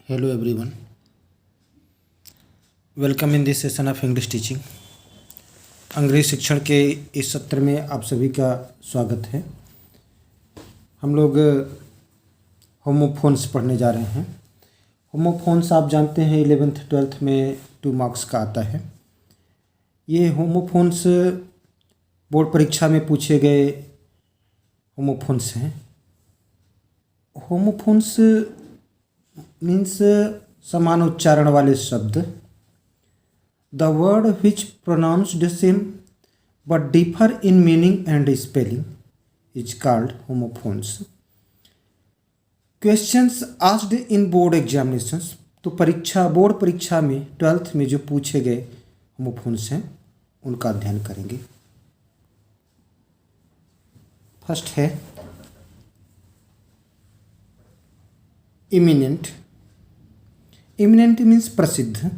Hello everyone. Welcome in this session of English teaching. अंग्रेजी शिक्षण के इस सत्र में आप सभी का स्वागत है। हम लोग होमोफोन्स पढ़ने जा रहे हैं। होमोफोन्स आप जानते हैं 11th 12th में 2 मार्क्स का आता है। ये होमोफोन्स बोर्ड परीक्षा में पूछे गए होमोफोन्स हैं। होमोफोन्स मीन्स समान उच्चारण वाले शब्द। The word which pronounced same but differ in meaning and spelling is called homophones. Questions asked in board examinations, तो बोर्ड परीक्षा में 12th में जो पूछे गए होमोफोन्स हैं उनका अध्ययन करेंगे। फर्स्ट है इमिनेंट। इमिनेंट मीन्स प्रसिद्ध।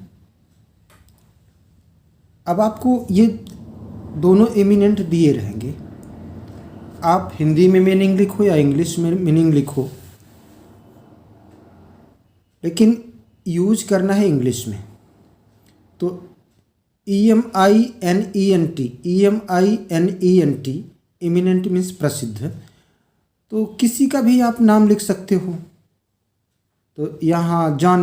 अब आपको ये दोनों इमिनेंट दिए रहेंगे, आप हिंदी में मीनिंग लिखो या इंग्लिश में मीनिंग लिखो, लेकिन यूज करना है इंग्लिश में। तो EMINENT इमिनेंट मीन्स प्रसिद्ध। तो किसी का भी आप नाम लिख सकते हो। तो यहाँ John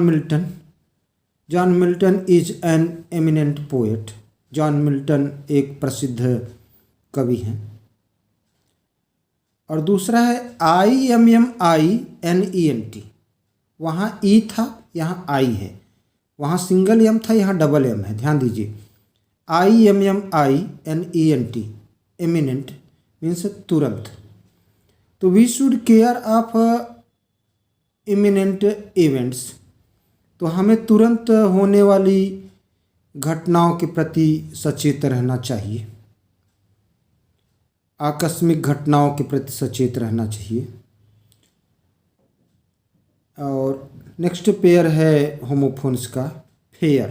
Milton is an eminent poet. John Milton एक प्रसिद्ध कवि हैं। और दूसरा है IMMINENT। वहाँ ई था, यहाँ आई है। वहाँ सिंगल एम था, यहाँ डबल एम है। ध्यान दीजिए, IMMINENT एमिनेंट मीन्स तुरंत। तो we should care of imminent events. तो हमें तुरंत होने वाली घटनाओं के प्रति सचेत रहना चाहिए। आकस्मिक घटनाओं के प्रति सचेत रहना चाहिए। और नेक्स्ट पेयर है होमोफोन्स का फेयर।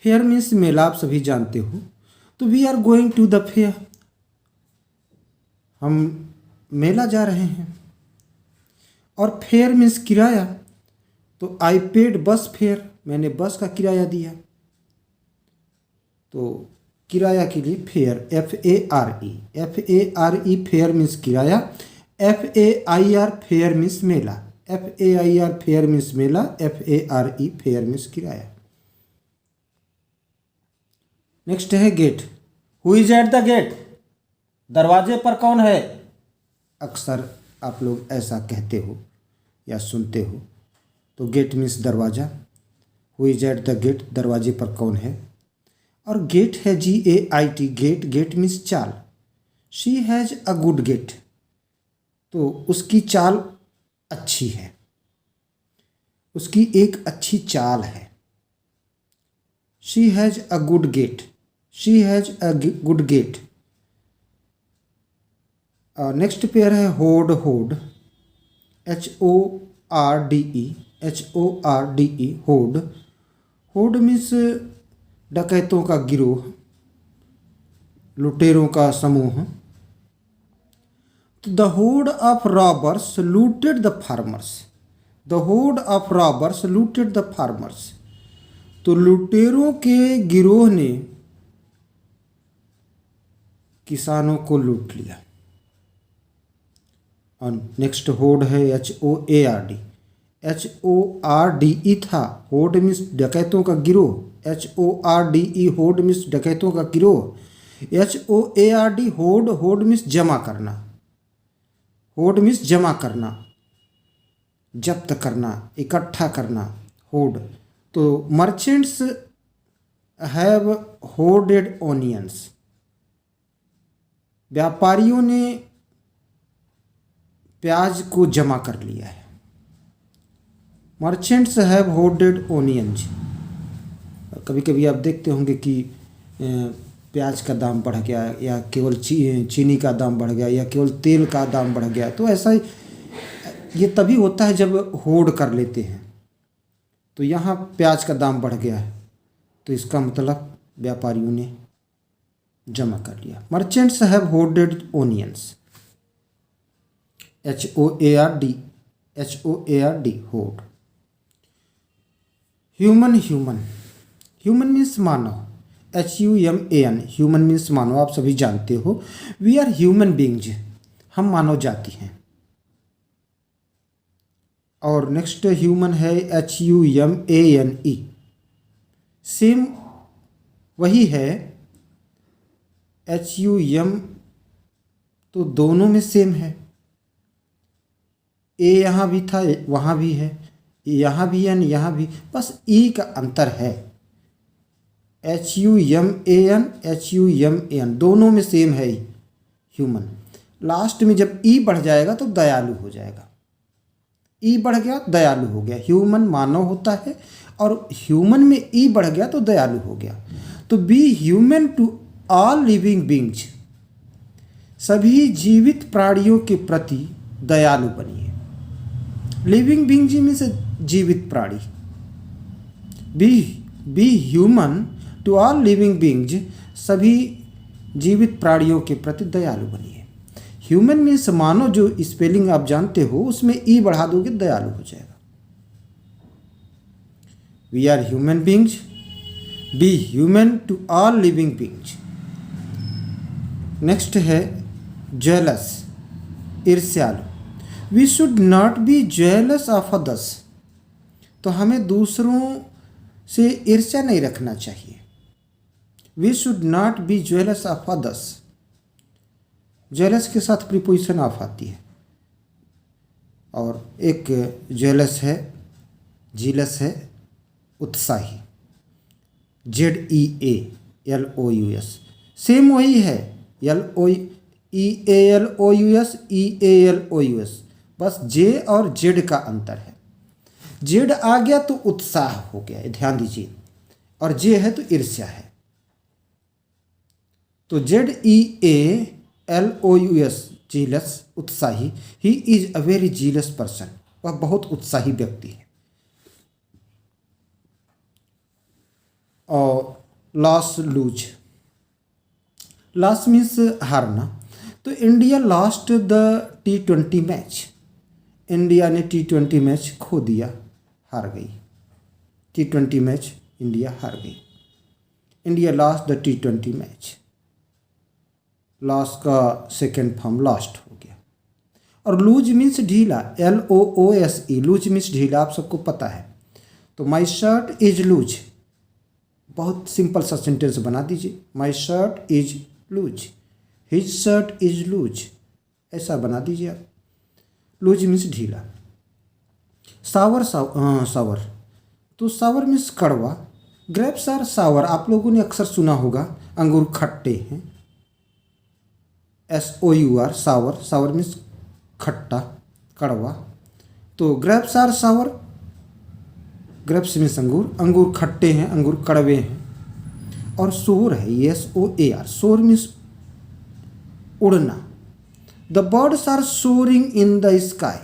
फेयर मीन्स मेला, आप सभी जानते हो। तो we are going to the fair, हम मेला जा रहे हैं। और फेयर मीन्स किराया। तो आई पेड बस फेयर, मैंने बस का किराया दिया। तो किराया के लिए फेयर, FARE फेयर मीन्स किराया। FAIR फेयर मीन्स मेला। FAIR फेयर मीन्स मेला। FARE फेयर मीन्स किराया। नेक्स्ट है gate. Who is at the gate? दरवाजे पर कौन है? अक्सर आप लोग ऐसा कहते हो या सुनते हो। तो गेट मीन्स दरवाज़ा। Who is at the gate, दरवाजे पर कौन है। और गेट है GAIT, गेट मीन्स चाल। She has a good gait, तो उसकी चाल अच्छी है, उसकी एक अच्छी चाल है। She has a good gate, she has a good gate. Next pair है होड। HORDE होड। होड मीन्स डकैतों का गिरोह, लुटेरों का समूह। तो the horde of robbers looted the farmers. The horde of robbers looted the farmers. तो लुटेरों के गिरोह ने किसानों को लूट लिया। और नेक्स्ट होड है HOARD था। होड मीन्स डकैतों का गिरोह। HORDE होड मीन्स डकैतों का गिरोह। HOARD होड मीन्स जमा करना। होड मीन्स जमा करना, जब्त करना, इकट्ठा करना। होड। तो मर्चेंट्स हैव होर्डेड ओनियंस। व्यापारियों ने प्याज को जमा कर लिया है। Merchants have hoarded onions. कभी कभी आप देखते होंगे कि प्याज का दाम बढ़ गया, या केवल चीनी का दाम बढ़ गया, या केवल तेल का दाम बढ़ गया। तो ऐसा ये तभी होता है जब होर्ड कर लेते हैं। तो यहाँ प्याज का दाम बढ़ गया है, तो इसका मतलब व्यापारियों ने जमा कर लिया। Merchants have hoarded onions. HOARD hoard. Human human human means मानव, HUMAN ह्यूमन मीन्स मानव, आप सभी जानते हो। वी आर ह्यूमन बींग्स, हम मानव जाति हैं। और नेक्स्ट ह्यूमन है HUMANE, सेम वही है। HUM तो दोनों में सेम है, ए यहाँ भी था वहाँ भी है, यहाँ भी एन यहाँ भी, बस ई का अंतर है। HUMAN HUMAN दोनों में सेम है ह्यूमन। लास्ट में जब ई बढ़ जाएगा तो दयालु हो जाएगा। ई बढ़ गया दयालु हो गया। ह्यूमन मानव होता है और ह्यूमन में ई बढ़ गया तो दयालु हो गया। तो be human to all living beings, सभी जीवित प्राणियों के प्रति दयालु बनिए। लिविंग बींग्स मीन्स जीवित प्राणी। Be human to all living beings, सभी जीवित प्राणियों के प्रति दयालु बनिए। ह्यूमन मीन्स मानो, जो स्पेलिंग आप जानते हो उसमें ई बढ़ा दोगे दयालु हो जाएगा। We are human beings, be human to all living beings. Next है जेलस, ईर्ष्यालु। We should not be jealous of others, तो हमें दूसरों से ईर्ष्या नहीं रखना चाहिए। We should not be jealous of others. Jealous के साथ प्रीपोजिशन ऑफ आती है। और एक जेलस है, जीलस है, उत्साही, ZEALOUS, सेम वही है, EALOUS, बस जे और जेड का अंतर है। जेड आ गया तो उत्साह हो गया, ध्यान दीजिए, और जे है तो ईर्ष्या है। तो ZEALOUS जीलस, उत्साही। He is a very jealous person, वह बहुत उत्साही व्यक्ति है। और लॉस, लूज, लॉस मीन्स हारना। तो India lost the T20 match, India ने T20 मैच खो दिया, हार गई। T20 मैच इंडिया हार गई। India lost the T20 match, loss का सेकेंड फॉर्म लॉस्ट हो गया। और लूज मीन्स ढीला, LOOSE, लूज मीन्स ढीला, आप सबको पता है। तो माई शर्ट इज लूज, बहुत सिंपल सा सेंटेंस बना दीजिए, my shirt is loose, his shirt is loose, ऐसा बना दीजिए आप। लूज मीन्स ढीला। सावर, सावर, तो सावर मीन्स कड़वा। ग्रेप्स आर सावर, आप लोगों ने अक्सर सुना होगा, अंगूर खट्टे हैं। SOUR, सावर, सावर मीन्स खट्टा, कड़वा। तो grapes are sour, grapes means अंगूर, अंगूर खट्टे हैं, अंगूर कड़वे हैं। और सोर है, SOAR, सोर मीन्स उड़ना। The birds are soaring in the sky,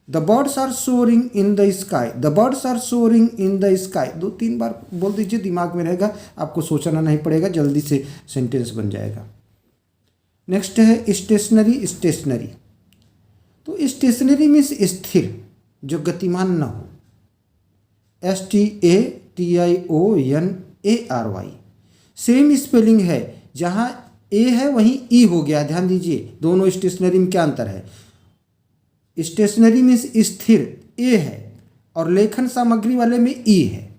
the birds are soaring in the sky, the birds are soaring in the sky. 2-3 बार बोल दीजिए, दिमाग में रहेगा, आपको सोचना नहीं पड़ेगा, जल्दी से सेंटेंस बन जाएगा। नेक्स्ट है स्टेशनरी, स्टेशनरी। तो स्टेशनरी मीन्स स्थिर, जो गतिमान न हो। STATIONARY, सेम स्पेलिंग है, जहाँ ए है वहीं ई हो गया, ध्यान दीजिए। दोनों स्टेशनरी में क्या अंतर है? स्टेशनरी मीन्स स्थिर, ए है, और लेखन सामग्री वाले में ई है।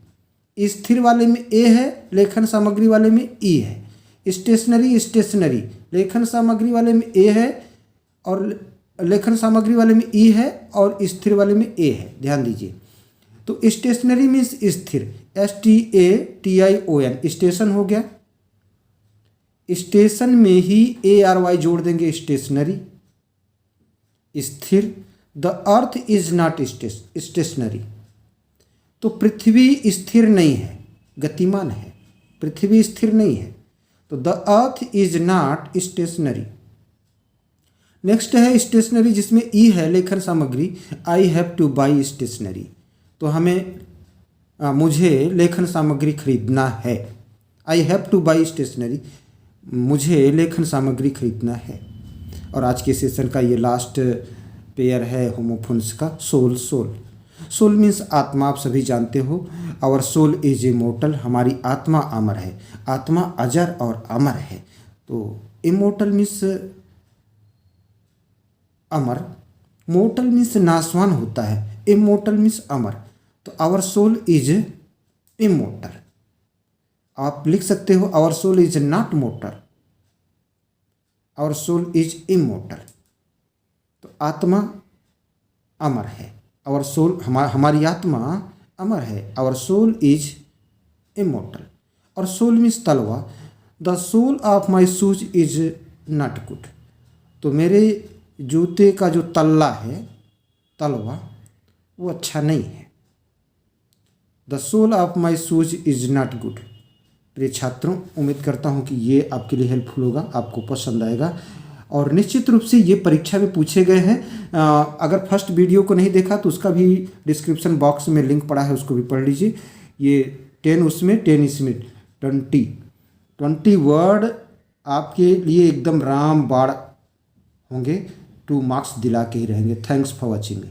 स्थिर वाले में ए है, लेखन सामग्री वाले में ई है। स्टेशनरी, स्टेशनरी, लेखन सामग्री वाले में ए है और लेखन सामग्री वाले में ई है, और स्थिर वाले में ए है, ध्यान दीजिए। तो स्टेशनरी मीन्स स्थिर, STATION, स्टेशन हो गया। स्टेशन में ही ARY जोड़ देंगे, स्टेशनरी। स्थिर, the earth is not stationery, तो पृथ्वी स्थिर नहीं है, गतिमान है। पृथ्वी स्थिर नहीं है, तो the earth is not stationary. Next है स्टेशनरी, जिसमें ई है, लेखन सामग्री। I have to buy stationery, तो हमें मुझे लेखन सामग्री खरीदना है। I have to buy stationery, मुझे लेखन सामग्री खरीदना है। और आज के सेशन का ये लास्ट पेयर है होमोफोन्स का, सोल, सोल। सोल मीन्स आत्मा, आप सभी जानते हो। आवर सोल इज इमोर्टल, हमारी आत्मा अमर है, आत्मा अजर और अमर है। तो इमोर्टल मीन्स अमर, मोर्टल मीन्स नाशवान होता है, इमोर्टल मीन्स अमर। तो आवर सोल इज इमोर्टल। आप लिख सकते हो our soul is not mortal, our soul is immortal. तो आत्मा अमर है, आवर सोल, हमारी आत्मा अमर है, आवर सोल इज इमोर्टल। और सोल मीन्स तलवा, the sole of my shoes is not good. तो मेरे जूते का जो तल्ला है, तलवा, वो अच्छा नहीं है। The sole of my shoes is not good. प्रिय छात्रों, उम्मीद करता हूँ कि ये आपके लिए हेल्पफुल होगा, आपको पसंद आएगा। और निश्चित रूप से ये परीक्षा में पूछे गए हैं। अगर फर्स्ट वीडियो को नहीं देखा तो उसका भी डिस्क्रिप्शन बॉक्स में लिंक पड़ा है, उसको भी पढ़ लीजिए। ये 10 उसमें 10 इसमें 20 वर्ड आपके लिए एकदम राम बाण होंगे। 2 मार्क्स दिला के ही रहेंगे। Thanks for watching.